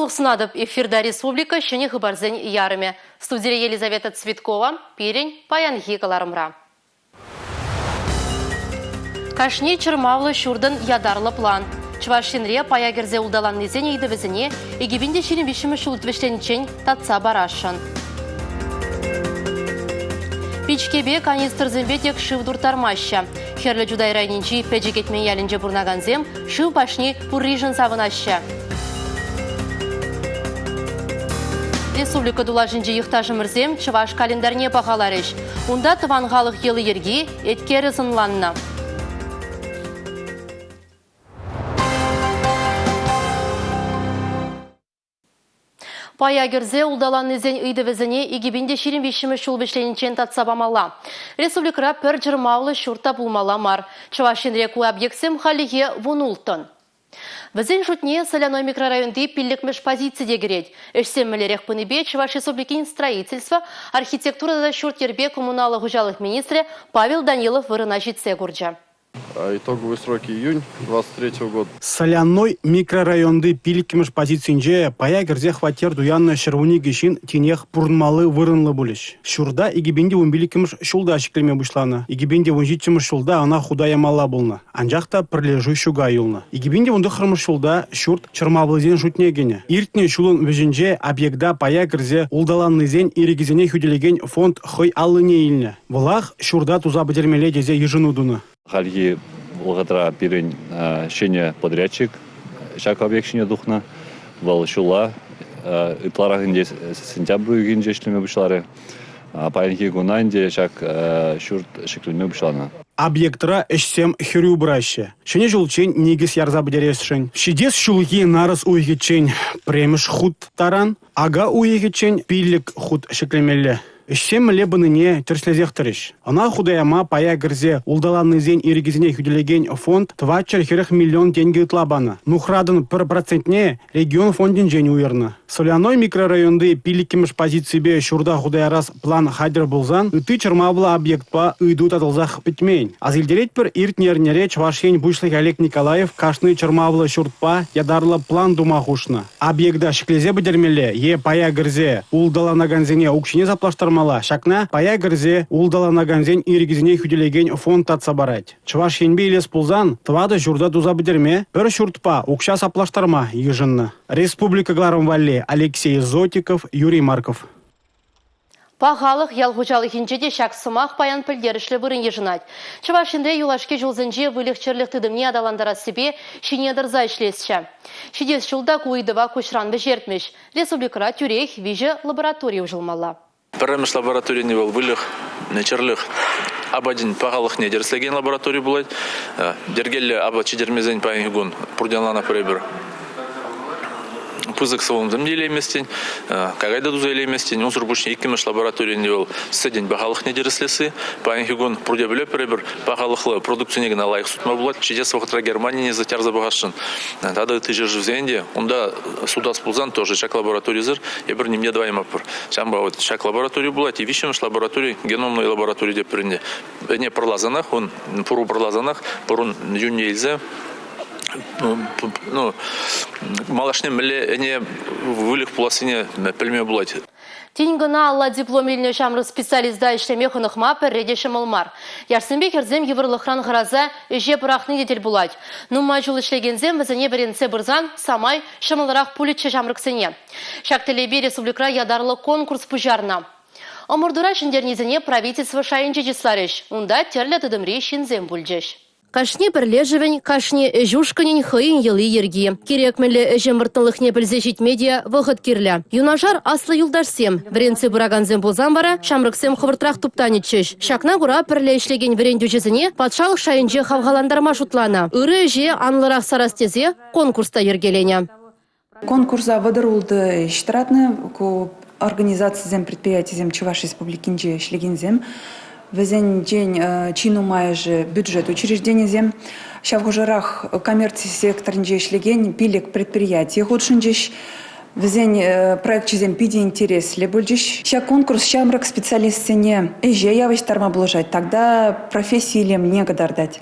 Тухснадып эфирда республика шыне хыбарзен ярыме. Студия Елизавета Цветкова, Пирень, Паянхи Каларымра. Кашне чырмавлы шурдын ядарлы план. Чвашинре паягерзе улдалан незене идевізіне, егебінде шерін бешімі шулытвештенчен татса барашын. Пичкебе канистрзембе тек шыв дуртармаща. Херлі жудай райнинчи пәжекетмен ялінже бурнаганзем, шыв пашни пуррижын савынаща. Республика дулажынжы йықтажы мірзем Чываш календарне бағаларыш. Унда тыванғалық елі ерге еткері зынланна. Паягерзе улдалан незен үйдівізіне егебінде шерін бешімі шулбешленінчен татсабамала. Республикара пір жырмаулы шурта булмала мар. Чывашин реку объектсем халиге вунултын. Візен жұтне соляной микрорайонды пиллікмеш позиция керет. Эшсеммелерек пыныбе Чываш Республикин строительство, архитектурада шуртербе коммуналы ғужалық министрі Павел Данилов вырына жетсе гурджа. Итоговые сроки июнь 23 года. Соляной микрорайонды пиликимеш позициинже паягерзе хватер дуянна шервуни гешин тенех пурнмалы вырынлы булеш. Шурда игибенде умбиликимеш шулда шиклеме бушлана. Игибенде унжитчимеш шулда она худая мала булна. Анжақта прилежу шуга юлна. Игибенде унды хырмыш шулда шурт чырмаблызен шутнегене. Иртне шулын веженже объекта паягерзе улдаланнызен иригизене хюделеген фонд хой аллыне илне. Вылах шурда туза бедермеле дезе ежинудуна. Хальги Волгатра Пирень шене подрядчик, шак объектшине духна, Волшула, Итларахинде сентябрь гинже шлеме бушлары, Паянхи Гунанде шак шурт шеклеме бушлана. Объектра эшсем хюрю браще. Шене жулчень нигис ярза бдерешшень. Шидес шулги нарас уйгичень премеш худ таран, ага уйгичень пилик худ шеклемелле. Эшсем лебыныне терслезехтереш. Она худаяма паягерзе улдаланнызен иригизине хюделеген фонд 2,4 миллион тенге ытлабана. Нухрадын 1% регион фондин жень уерна. Соляной микрорайонды пиликимеш позициябе шурда худаярас план хайдер булзан, ыты чырмавла объектпа ыйду татылзах питмейн. Азилдерет пер иртнернере Чвашень бушлык Олег Николаев кашны чырмавла шуртпа ядарлы план думахушна. Объекта шиклезе бедермеле е паягерзе улдаланаганзене укшине заплаштарма. Шакна паягерзе улдаланаганзен иригизине хюделеген фонд татса барать. Чвашенбе илес пулзан твады журда туза бедерме пер шуртпа укша саплаштарма ежынна. Республика Гларамвалле Алексей Зотиков, Юрий Марков. Пағалық ялғучалық инжеде шак сымақ паян пілдерішлі бұрын ежінат. Чывашынде юлашке жылзынже вылықчырлық тыдымне адаландара себе шинедірза ішлесші. Шидес жылда куйдыва көшранбы жертмеш. Республикара тюрех вижі лаборатория жылмала. Пірамеш лаборатория не был вылық, нечерлік. Абадин пағалық не дерслеген лаборатория болады. Дергелі аба чедермезен паян пұрдянлана піребір. Пызык сылым земде елеместен, кагайда дуза елеместен, он сурбушне иккемеш лабораториян не был сәден бағалық не дерслесі, паян хигон пұрдебілі піребір бағалықлы продукционеген алайық сұтма болады, чедес вақытра Германия не затярза бағашын. Тады ты жер живзенде, онда судас пулзан тоже шак лаборатория зір, ебір немде двайма пір. Шамба вот шак лаборатория болады, и вишемеш лаборатория, геномной лаборатория деп бірінде. Не пырлазанах, он пұру пырлазанах, пұрын юнне елзе, малашне міле не вылық пуласыне пілме болады. Теңгіна алла дипломиліне шамры специализда ішлемеқынық мапы редеші мұлмар. Ярсынбек ерзем еврлықран ғыраза же бірақны детел болады. Нұма жыл ішлегензем візіне бірінсе бірзан самай шамылырақ пулетші шамрықсыне. Шактелебе республикра ядарлы конкурс пұжарна. Омырдыра шындернезіне правительство шайынче жесларыш. Унда терлі тыдымре шинзем бүлжеш. Кашне бірлежівін, кашне әжушканен хыйын елі ерге. Керекмелі әжеміртнылық не білзе жетмедия вғыт керлі. Юнажар аслы юлдашсем. Вренці бұраганзем болзан бара, шамрықсем қывыртрақ туптанетшеш. Шакна құра бірле ішлеген врен дүжізіне патшалық шайынже қавғаландарма шутлана. Үрі же анлырақ сарастезе конкурста ергелене. Конкурса выдырулды штратны организациязем предприятиязем Чуваш Республикинже ішлегензем. Везен день чину майже бюджет учреждением, шавгужарах коммерции секторнже ишлеген пилек предприятий худшинжеш, везен проект чизем пиди интерес лебульжеш. Ща конкурс шамрак специалистене эже явыштарма блажать, тогда профессии лем не гадардать.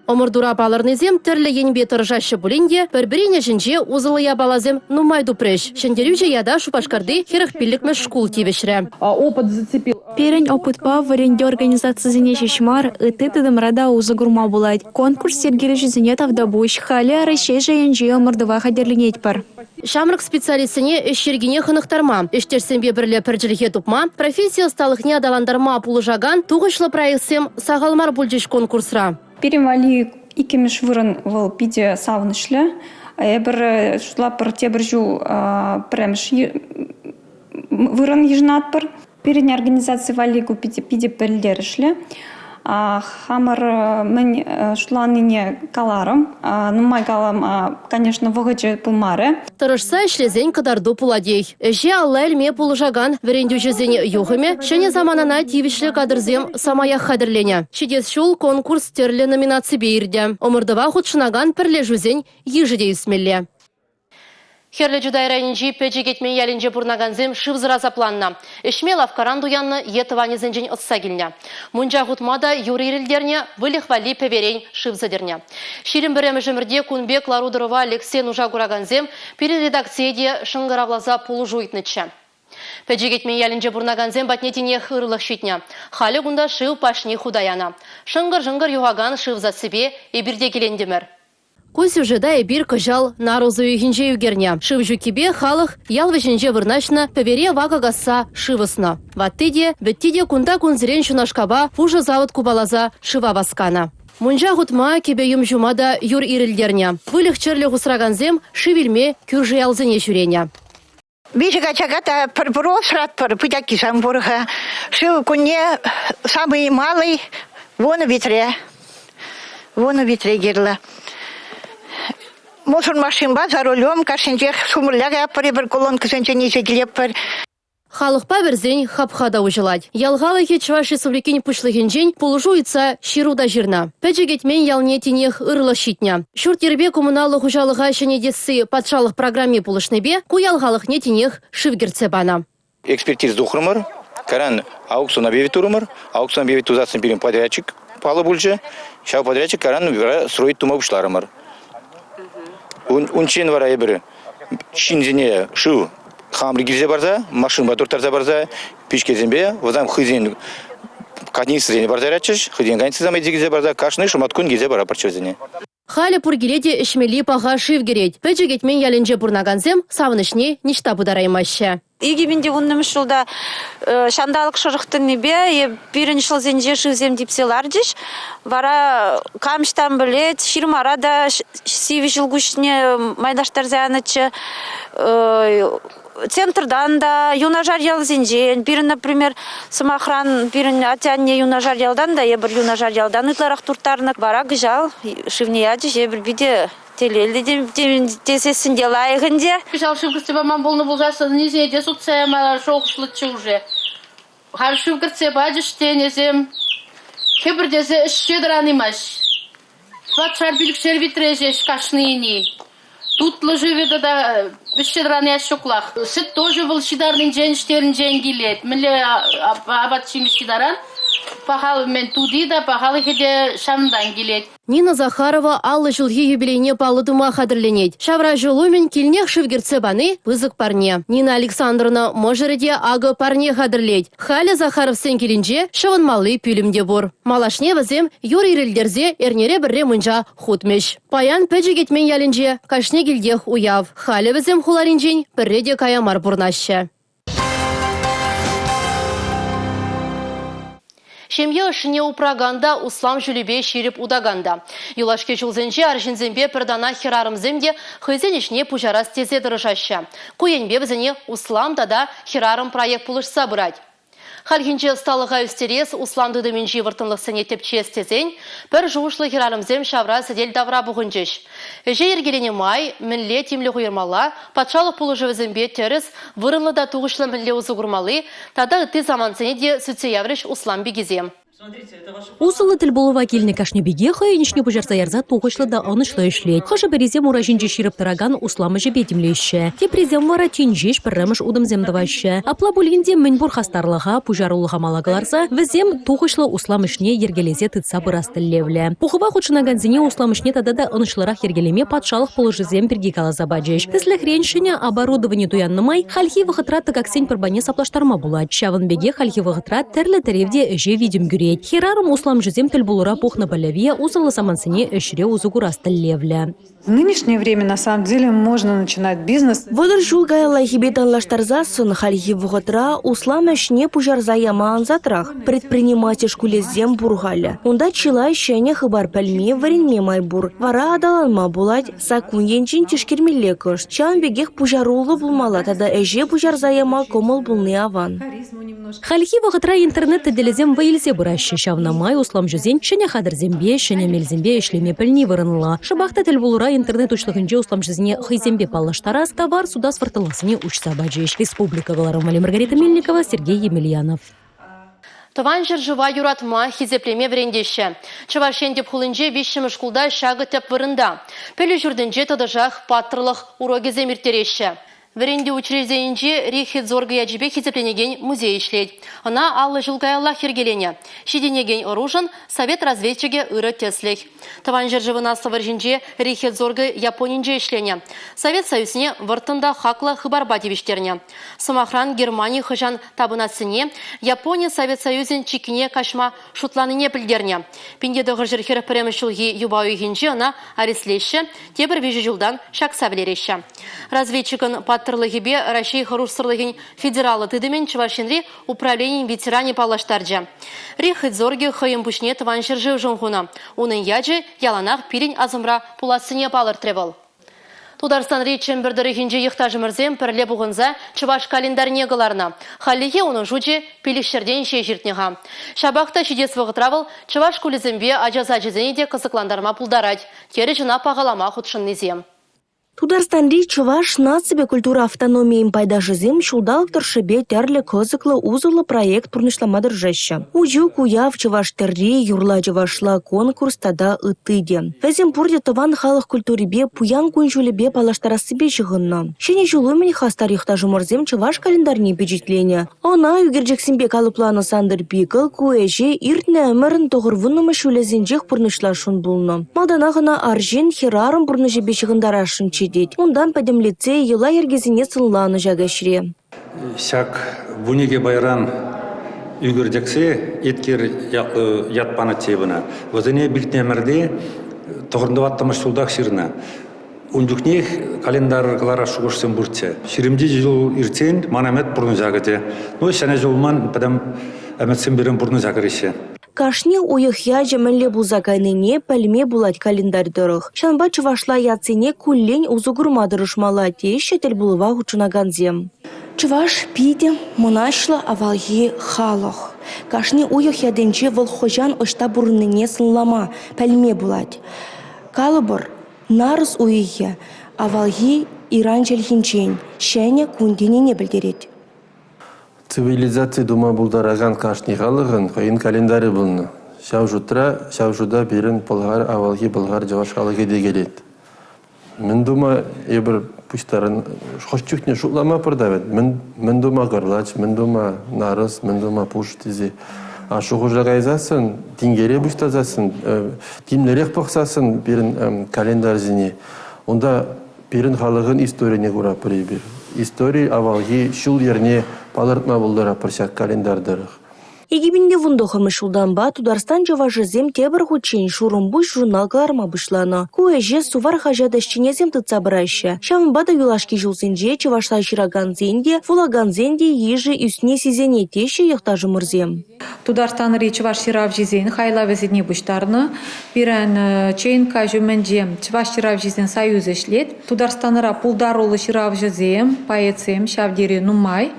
Омырдура баларнызем тірлі енбе тұржашы бұлінде, бір-біріне жінже узылыя балазем нумайду преш. Шендерюже яда шупашкарды херықпілікмі шкул тевешірі. Опыт зацепил. Перень опытпа варенде организациясыне шешмар, ыты тыдымрада узы гурма булать. Конкурс сергері жүзіне тавдабуш, халі арышей жайынжи омырдыва хадерлінет бар. Шамрық специалистіне эшергене хынықтарма. Эштерсенбе бірлі пірджілге тупма, профессия сталықне адаландарма пулыжаган, туғышлы проектсем сағалмар бүлжеш конкурсра. Перевали икемеш вырын выл пиде савнышлі. Эбір шулапыр тебір жу премш вырын ежнат бір. Передняя организация валигу пиде пілдерішлі. Хамар мен шланыне каларым. Нумай калам, конечно, вғычы пылмары. Тұрышса ішлезен кадарду пуладей. Эже алла әлме пулыжаган верендю жезен юхыме, шәне заманана тивишлі кадырзем самая хадырлене. Шедес шул конкурс терлі номинации бейірді. Омырдыва худшынаган пірле жүзен ежіде үсмелі. Херлі жүдайрайнынжи пәджі кетмен ялінже бұрнаганзем шывзыра запланна. Ишме лавкаран дуянны етываны зенжен отса келіне. Мұнжа ғутмада юры ерілдеріне вылықвали пәверейн шывзадерне. Ширин бірімі жымірде Кунбек Ларудырова Алексей Нужагураганзем перередакциеде шыңғыравлаза пулы жуйтнычы. Пәджі кетмен ялінже бұрнаганзем батнетіне хырлық шитне. Халі ғында шыв пашни худаяна. Шыңғыр-жыңғыр юғаган шывза себе ебірде келендемір. Көз сюжеда бир кыжал нарузу үйгенже югерне. Шыв жүкебе халық ялвы жінже вырнашна пәвере вага гасса шывысна. Ваттыде, беттиде кунда кунзірен шунашкаба фужы завод кубалаза шыва баскана. Мұнжа ғутма кебе юмжумада юр ирілдерне. Вылық чырлы ғусыраганзем шывілме күржі ялзыне жүрене. Бишіға чагата пұрбұрос ратпыр пыдяки самбурға. Шыв күнне самый малый воны витре. Воны витре герла. Мусор машинба за рулем, кашинчех шумырляга бір колонка сөнчені жетілеп бір. Халықпа бірзен хапхада ұжылад. Ялғалығы Чуваш Республикин пұшлығынжен пұлжуйца шируда жирна. Пәджі кетмен ялне тенех ұрлы шитня. Шүртербе коммуналы құжалыға шенедесі патшалық программе пұлышныбе, ку ялғалық не тенех шывгерце бана. Экспертиз дұқырмыр, каран аукцион объявит урмыр, аукцион объявит узатсын берем подрядчик палы бульжы, шау подрядчик каран строит тума бушларымыр. Унчен вара ебірі шинзіне шу хамры гирзе барза, машин батуртарза барза, пешкезенбе, вазам хызен каднисызене барза рячыш, хызен ганцызам эдзегизе барза, кашны шуматкун гизе бара парчевзене. Халі пұргеледе ішмелі паға шив керет. Пәджі кетмен ялінже бұрнаганзем савынышне ништа бұдараймашы. Егебенде онным жылда шандалық шырықтын небе, бірінші жыл зенже шывзем депселар деш. Вара камштан білет, ширмарада сиві жылгүшіне майдаштар зәнічі, центрдан да юнажар ял зенжен. Бірін, например, самахран, бірін атянне юнажар ялдан да, ебір юнажар ялдан ытларақ туртарнық. Вара гыжал, шывне ядыш, ебір биде телелді десесінде лайығынде. Гыжал шывгірсе баман болны болжасы, незе де суцемалар жоғышлытшы уже. Хар шывгірсе бадыштен езем, кебірдезе щедранымаш. Ватшар білік сервитрежеш кашныйни. Тут лыжыведа да щедраны ашоклах. Сыт тоже был щедарный день, штерн день гилет. Міле абатшим щедаран. Пахал мен туди да пахал хеде шамдан гилет. Нина Захарова аллы жылғы юбилейне палыдыма қадырленет. Шавра жылу мен келнех шывгерце баны пызык парне. Нина Александровна можыреде ағы парне қадырлет. Халі Захаров сен келінже шывынмалы пүлімде бұр. Малашне візем юр ирілдерзе эрнере бірре мұнжа хутмеш. Паян пәджі кетмен ялінже кашне келдех уяв. Халі візем хуларинжен бірреде каямар бұрнашы. Шемье ішіне упраганда услам жүлібе шеріп удаганда. Юлашке жылзенже аржинзенбе пірдана херарымземде хызен ішіне пұжарас тезе дырышашы. Көйенбе бізіне услам дада херарым проект пұлышса бұрад. Халгинже сталыға үстерес усламды дыминжи выртынлық сәне тепчес тезен, бір жуышлы херарымзем шавра сәдел давра бұғынжеш. Эже ергелене май, мінле темлі ғойырмала, патшалық пұлыжы візімбе теріс, вырынлы да туғышлы мінле ұзы ғырмалы, тада үтті заман сәне де сүтсе яврыш услам бігізем. Усылы тіл болуға келіне кашне беге хойынышне бұжарса ярза тоғышлы да анышлы ішлет. Хыжы березем уражинже ширіп тұраган усламы жебе демлеші. Те презем вара тенжеш пірріміш удымземдывашы. Апла бөлгенде мінбұр хастарлыға, пужарулыға малагаларса, візем тоғышлы усламышне ергелезе тытса бұрастыллевлі. Пухыва худшынаганзіне усламышне тадада анышлырақ ергелеме патшалық полыжызем бірге калаза баджеш. Тіслі хреншіне оборудование туяннымай, хальхи вғытраты каксен пірбане саплаштарма булат. Шавын беге хальхи вғытрат тәрлі тәревде же видим гюрет. Херарым услам жизем тіл болура пухна балявия усалы самансыне өшіре узугурастыллевлі. В нынешнее время, на самом деле, можно начинать бизнес. Водыр жулгай лайхибетан лаштарзасын хальхи вғытра услам әшне пужарза ямаан затрах. Предприниматель шкулезем бургаля. Унда чила шәне хыбар пәлме варенме майбур. Вара адаланма булать, сакун енчин тишкермелле кыш. Чан бегех пужарулы булмала, тада әже пужарза яма комыл булны аван. Хальхи вғытра интернет делезем вайлзе бұращы. Шавнамай услам жүзен шәне хадырзембе, шәне мелзембе эшлеме пәлне вырынла. Шабақта тіл болура интернет учлыгынже услам жизне хызембе паллаштарас товар суда свартыласыне учса баджеш. Республика Галарам Маргарита Мельникова, Сергей Емельянов. Тыван жыржыва юратма хизеплеме врендеші. Чывашен деп хулынже вишшімі шкулда шағы теп вырында. Пөлі жүрдінже тадыжақ паттырлық урогезе миртереші. Вренде учрежденінде Рихидзорга яджибе хизепленеген музей ишлет. Она аллы жылгайалла хергелене. Шиденеген оружен совет разведчиге ыры теслех. Таван жыржывына саваржинже Рихидзорга Японинже ишлене. Совет Союзне выртында хақлы хыбарба дебіштерне. Самахран Германия хыжан табынасыне Япония Совет Союзен чикине кашма шутланыне пілдерне. Пиндеді ғыржыр хер піремішілгі юбау егенже она ареслеші, тебір вежі жылдан шақса білереші. Разведчикын паттырлығыбе Рашей Харурсырлығын федералы тыдымен Чувашинри управлением ветеране палаштарджа. Рихидзорге хыйым пушне тыван жыржы жоңғуна. Оның яджы яланақ пирин азымра пуласыне палыр тревел. Тударстан речен бірдірігінже ехтажымырзем пірле бұғынза Чуваш календарне ғыларына. Халлиге оның жуджи пелештерден шежіртнеға. Шабақта шидес вғытравыл Чуваш кулізімбе ажаза жезене де қызықландарма пулдарад. Кері жына пағалама худшыннезем. Тударстанри Чуваш нацибе культура автономиям пайда жизем шулдалық тұршыбе тәрлі кызыклы узылы проект пұрнышламадыр жаща. Уju куяв Чуваш терри юрла Чувашла конкурс тада ытыде. Вәзем пұрде тыван халық культурибе пуян күнжулебе палаштарасыбе жығынна. Шене жулумен хастарихта жумырзем Чуваш календарне бюджетлене. Она югерджексімбе калыпланы сандыр пикл куэже иртне әмірін тоғырвынымы шулезенжех пұрнышлашын бұлны. Малданағына аржен херарым пұрнышебе жығындарашын Ондан пәдім лицей ела ергезіне сылланы жагашыре. Шак вунеге байран үйгірдексе, еткер ятпаны тебіна. Өзіне білтіне әмірде тұғырындываттымыш сұлдақ шырына. Үндікнех календарғылара шуғышсын бұртсе. Шыримде жыл иртен манамет бұрны жагыде. Шәне жолман пәдім әмітсен берін бұрны жагырыше. Кашне уйықя жемінле бұлза кайныне пәлме бұлад календарьдырық. Шанба Чувашла яцене күллен узугурмадырышмала тейші тіл бұлыва ғучынаганзем. Чуваш пиде мұнашлы авалги халық. Кашне уйықя денче вылхожан ұшта бұрыныне сынлама пәлме бұлад. Калыбыр нарыс уйықя авалги иран желхинчен шәне күнденене білдерет. Цивилизация дума булдараган кашни халығын қойын календарі бұлны. Шаужуда берін бұлғар, авалги бұлғар жаваш халығы дегелет. Мен дума ебір пұштарын шошчухне шутлама пырдавет. Мен дума ғырлач, мен дума нарыс, мен дума пұш тізе. Шуғы жағайзасын, тингере бұштазасын, тимлерек бұқсасын берін календар зіне. Онда берін халығын историяне ғыра пірейбір. История авалги шул ерне палыртма булдыра пыршак календардырық. Егебінде вундохымы шулданба Тударстан жаважызем тебір хучен шурымбуш журналгаларма бұшлана. Куэже сувар хажадашчинезем тыца бұрайшы. Шамбада юлашки жылсенже Чувашла жираганзенде, фулаганзенде ежі үсне сезене теші ехтажы мұрзем. Тударстан ри Чуваш ширав жизен хайла везедне бұштарны. Бірін чейнка жүмендем Чуваш ширав жизен союз ешлет. Тударстаныра пулдарулы ширав жизем, поэцем, шавдері нумай.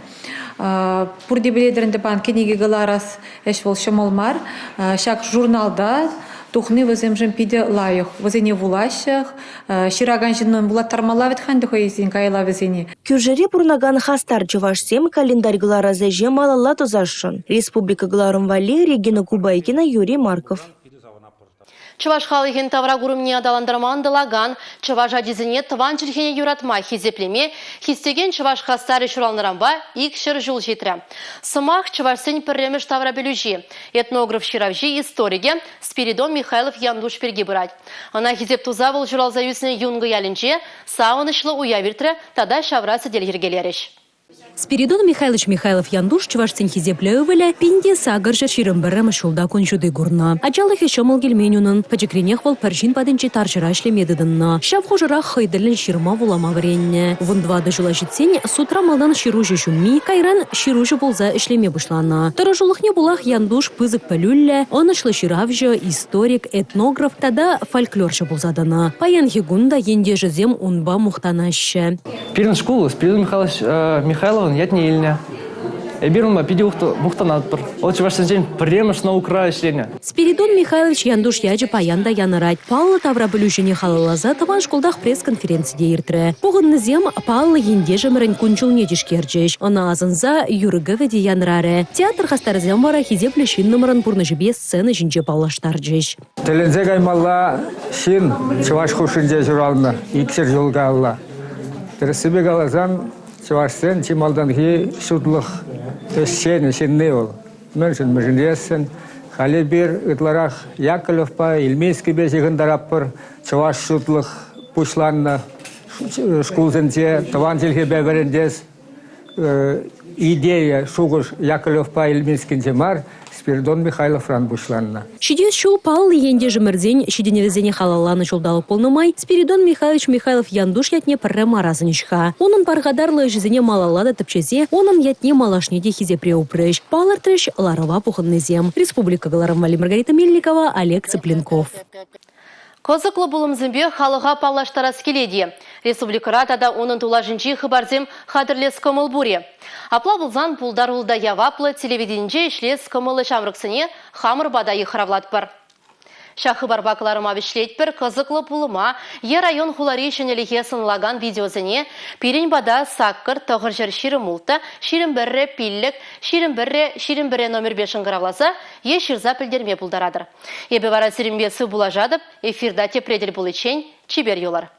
Пурде біледірінді бан кенеге ғыларас әшвол шымылмар. Шак журналда тухны выземжем пиде лайық. Вызене вулащах, шираган жиннон була тармалавит ханды хоезин кайла вызене. Кюжере пурнаган хастар чывашсем календарь гларазеже малалла тозашшын. Республика Гларым Вали, Регина Кубайкина, Юрий Марков. Чуваш халыхин тавра гурымне адаландырман дылаган, чуваш адизіне тыван жүрхене юратма хизеплеме, хистеген чуваш хастары шуралнырамба ик шыр жул жетірі. Сымақ чуваш сен пірремеш тавра белюжи. Этнограф ширавжи историге Спиридон Михайлов Яндуш перге бұрад. Ана хизеп туза бұл журалза юсіне юнгы ялінже, сауынышлы уя виртірі, тада шаврасы делгергелеріш. Спиридон Михайлович Михайлов Яндуш чувашцин хизеплеувеле пинде сагаржа ширымбірім шулда кончуды гурна. Ачалық ешомыл гельменюнын, пачекренех вол паршин падынче таржыра шлемедыдынна. Шав хожырақ хайдырлен ширма вулама варенне. Вундвады жула житсен сутра малдан ширужы жумми, кайран ширужы болза ишлеме бушлана. Торажулықне булах Яндуш пызык палюлле, онышлы ширавжы, историк, этнограф, тада фольклоршы болзадана. Паян хигунда енде жызем унба мухтанаще. Пирин школу Спиридон Михайлович Михайловын ятне еліне. Эбирунма пиде мухтанат бір. Ол чывашсын жен премеш на укра ішлене. Спиридон Михайлович Яндуш яжы паянда янырать. Паллы тавра білушіне халалаза таван школдах пресс-конференцияде ертірі. Бұғын нызем Паллы ендежімірін күнчулне дешкерджеш. Она азынза юрыгыведе янырары. Театр хастарзем вара хизеплі шин нымырын бұрнышыбе сцены жінже паллаштарджеш. Телензе гаймалла шин чываш хушинже журалны. Иксер жолга алла. Тересібе галазан чувашсен чималданги шутлых төссен шенне ол. Мөршін мүжіндесін. Халі бір ұтларақ Яковлевпа, Ильмейский бежігін дараппыр. Чуваш шутлых пушланна шкулзенте таван желге бәбіріндес. Идея шуғыш Яковлевпа, Ильмейский жемар. Спиридон Михайлов ран бушланна. Шидес шул Паллы енде жымырден, шиденевезене халаланы жолдалы полнымай, Спиридон Михайлович Михайлов Яндуш ятне піррем аразынышха. Онын парғадарлы жызене малалады тіпчезе, онын ятне малашнеде хизе преупрыш. Палыр треш ларова пухыннызем. Республика Гларым Вали, Маргарита Мельникова, Олег Цыпленков. Козыклы булымзымбе халыға паллаштарас келеде. Республикара тада оның тулажынчи хыбарзем хадырлес көміл бұре. Апла бұлзан пулдар ұлда яваплы телевиденже ішлес көмілі шамрықсыне хамыр бадайы хыравлат бар. Шахы барбақларым авишлет бір кызыклы пулыма е район хулари шенеліге сынлаган видеозыне пирень бада саққыр тұғыр жер ширым ұлты, ширым бірі пиллік, ширым бірі номер 5 ғыравласа е ширза пілдерме пулдарадыр. Ебе бара сирімбесі бұла жадып, эфирда тепредел бұл ечен чибер йолар.